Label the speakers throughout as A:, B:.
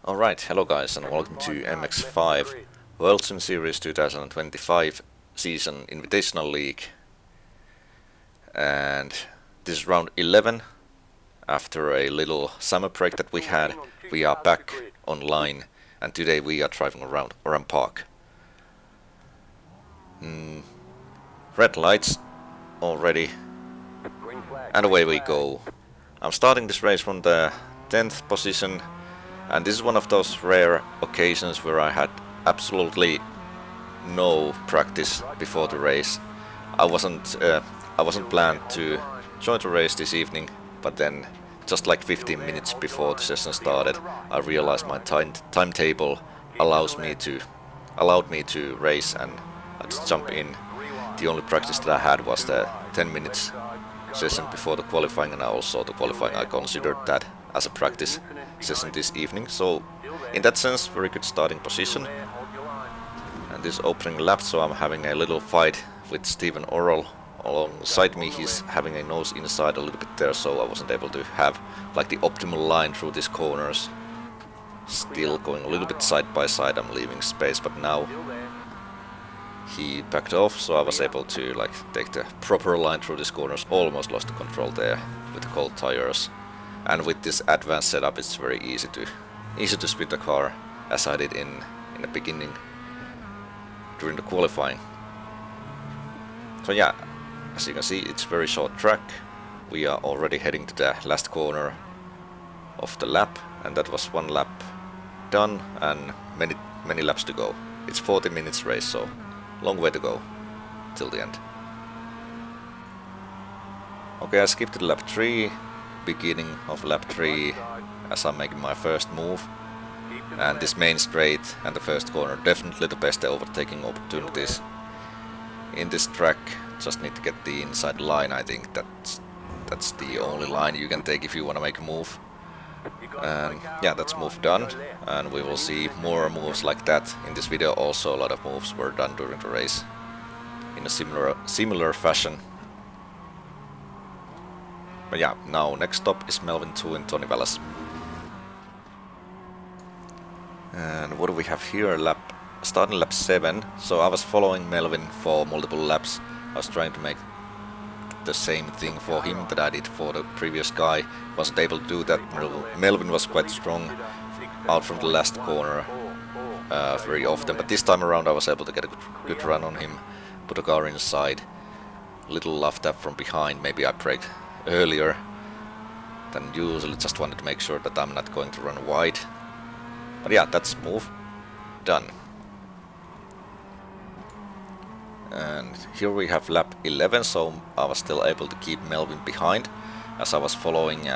A: Alright, hello guys and welcome to MX5 World Sim Series 2025 Season Invitational League. And this is round 11. After a little summer break that we had, we are back online and today we are driving around Oran Park. Red lights already and away we go. I'm starting this race from the 10th position. And this is one of those rare occasions where I had absolutely no practice before the race. I wasn't planned to join the race this evening, but then just like 15 minutes before the session started, I realized my timetable allowed me to race, and I just jump in. The only practice that I had was the 10 minutes session before the qualifying, and also the qualifying I considered that as a practice session this evening, so in that sense very good starting position. And this opening lap, so I'm having a little fight with Stephen Oral alongside me. He's having a nose inside a little bit there, so I wasn't able to have like the optimal line through these corners. Still going a little bit side by side, I'm leaving space, but now he backed off, so I was able to like take the proper line through these corners. Almost lost the control there with the cold tires. And with this advanced setup, it's very easy to spin the car, as I did in the beginning during the qualifying. So yeah, as you can see, it's very short track. We are already heading to the last corner of the lap, and that was one lap done and many laps to go. It's 40 minutes race, so long way to go till the end. Okay, I skipped to lap 3. Beginning of lap 3 as I'm making my first move, and this main straight and the first corner, definitely the best overtaking opportunities in this track. Just need to get the inside line. I think that's the only line you can take if you want to make a move. And yeah, that's move done, and we will see more moves like that in this video. Also a lot of moves were done during the race in a similar fashion. But yeah, now next stop is Melvin 2 in Tony Vallas. And what do we have here? Starting lap 7. So I was following Melvin for multiple laps. I was trying to make the same thing for him that I did for the previous guy. Wasn't able to do that. Melvin was quite strong out from the last corner very often, but this time around I was able to get a good run on him, put the car inside. Little love tap from behind, maybe I braked earlier than usually, just wanted to make sure that I'm not going to run wide. But yeah, that's move done. And here we have lap 11, so I was still able to keep Melvin behind as I was following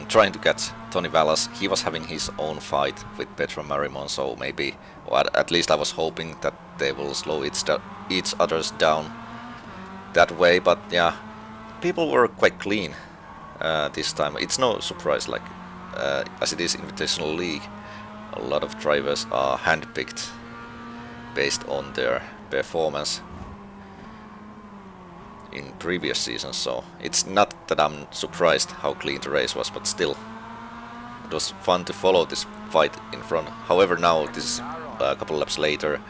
A: trying to catch Tony Vallas. He was having his own fight with Petra Marimon, so maybe, or at least I was hoping that they will slow each other's down that way. But yeah, people were quite clean this time. It's no surprise, like as it is Invitational League, a lot of drivers are handpicked based on their performance in previous seasons, so it's not that I'm surprised how clean the race was, but still it was fun to follow this fight in front. However, now this is a couple laps later,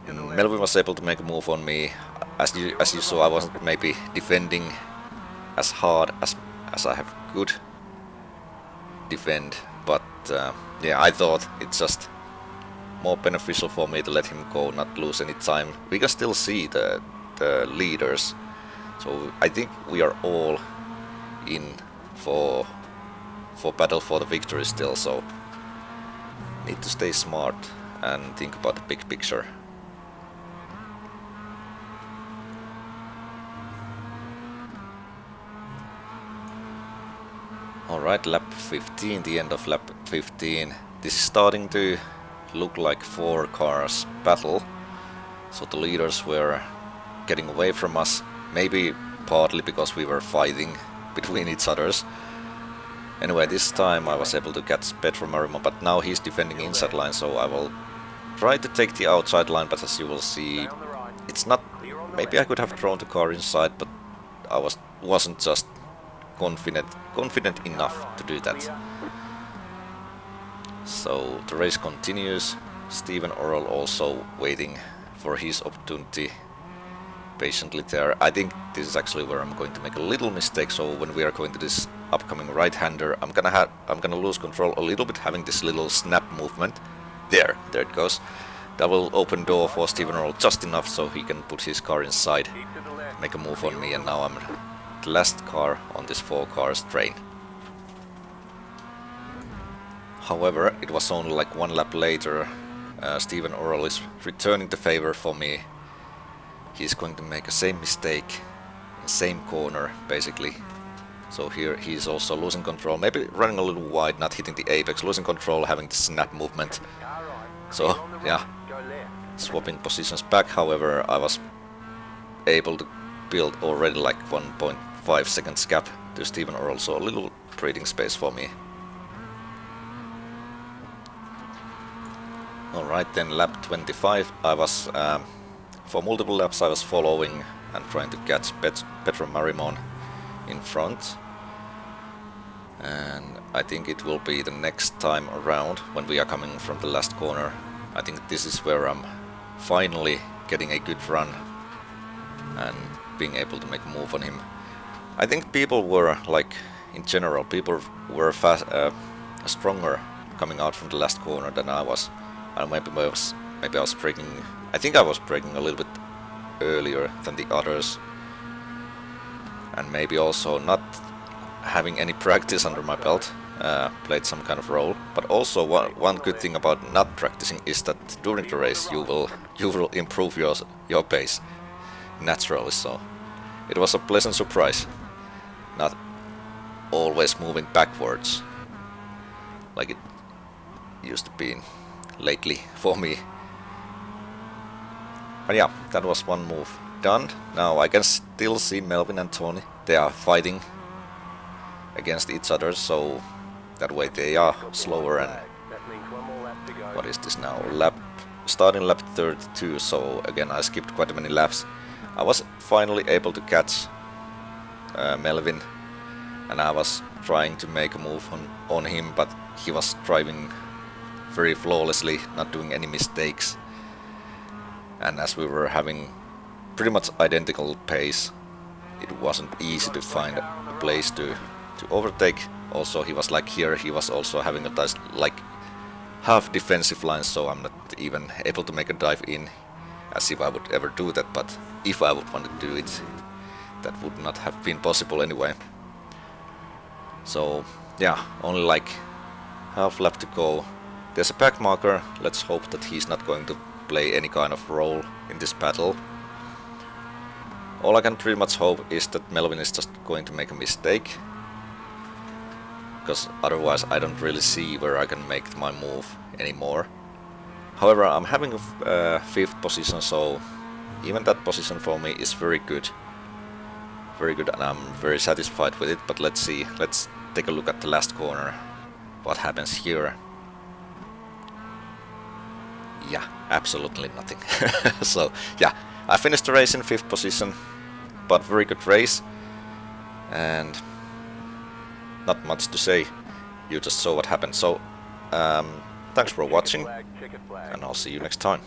A: Melvin was able to make a move on me. As you saw, I wasn't maybe defending as hard as I have could defend, but yeah, I thought it's just more beneficial for me to let him go, not lose any time. We can still see the leaders, so I think we are all in for battle for the victory still, so need to stay smart and think about the big picture. Alright, lap 15, the end of lap 15. This is starting to look like 4 cars battle, so the leaders were getting away from us, maybe partly because we were fighting between each others. Anyway, this time I was able to catch Petra Marimon, but now he's defending inside line, so I will try to take the outside line, but as you will see, it's not... Maybe I could have thrown the car inside, but I wasn't just confident enough to do that. So the race continues. Steven Oral also waiting for his opportunity patiently there. I think this is actually where I'm going to make a little mistake. So when we are going to this upcoming right-hander, I'm gonna lose control a little bit, having this little snap movement. There it goes. That will open door for Steven Oral just enough so he can put his car inside, make a move on me, and now I'm the last car on this 4 cars train. However, it was only like 1 lap later. Steven Oral is returning the favor for me. He's going to make the same mistake in same corner basically. So here he's also losing control, maybe running a little wide, not hitting the apex, losing control, having the snap movement. So yeah, swapping positions back. However, I was able to build already like 1.5 seconds gap to Steven Oral, so a little breathing space for me. Alright, then lap 25, I was, for multiple laps I was following and trying to catch Petro Marimon in front. And I think it will be the next time around when we are coming from the last corner. I think this is where I'm finally getting a good run and being able to make a move on him. I think people were, like, in general, people were stronger coming out from the last corner than I was. And maybe I was braking. I think I was braking a little bit earlier than the others, and maybe also not having any practice under my belt played some kind of role. But also one good thing about not practicing is that during the race you will improve your pace naturally. So it was a pleasant surprise, not always moving backwards like it used to be lately for me. But yeah, that was one move done. Now I can still see Melvin and Tony. They are fighting against each other, so that way they are slower. And what is this now? Starting lap 32, so again I skipped quite many laps. I was finally able to catch Melvin, and I was trying to make a move on him, but he was driving very flawlessly, not doing any mistakes. And as we were having pretty much identical pace, it wasn't easy to find a place to overtake. Also, he was like here, he was also having a nice, like, half defensive line, so I'm not even able to make a dive in, as if I would ever do that. But if I would want to do it, that would not have been possible anyway. So yeah, only like half lap to go. There's a pack marker. Let's hope that he's not going to play any kind of role in this battle. All I can pretty much hope is that Melvin is just going to make a mistake, because otherwise I don't really see where I can make my move anymore. However, I'm having a 5th position, so even that position for me is very good. Very good, and I'm very satisfied with it. But let's see, let's take a look at the last corner. What happens here? Yeah, absolutely nothing. So yeah, I finished the race in 5th position, but very good race, and not much to say. You just saw what happened. So thanks for watching, and I'll see you next time.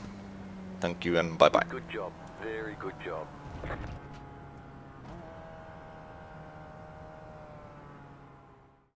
A: Thank you and bye bye.
B: Good job, very good job.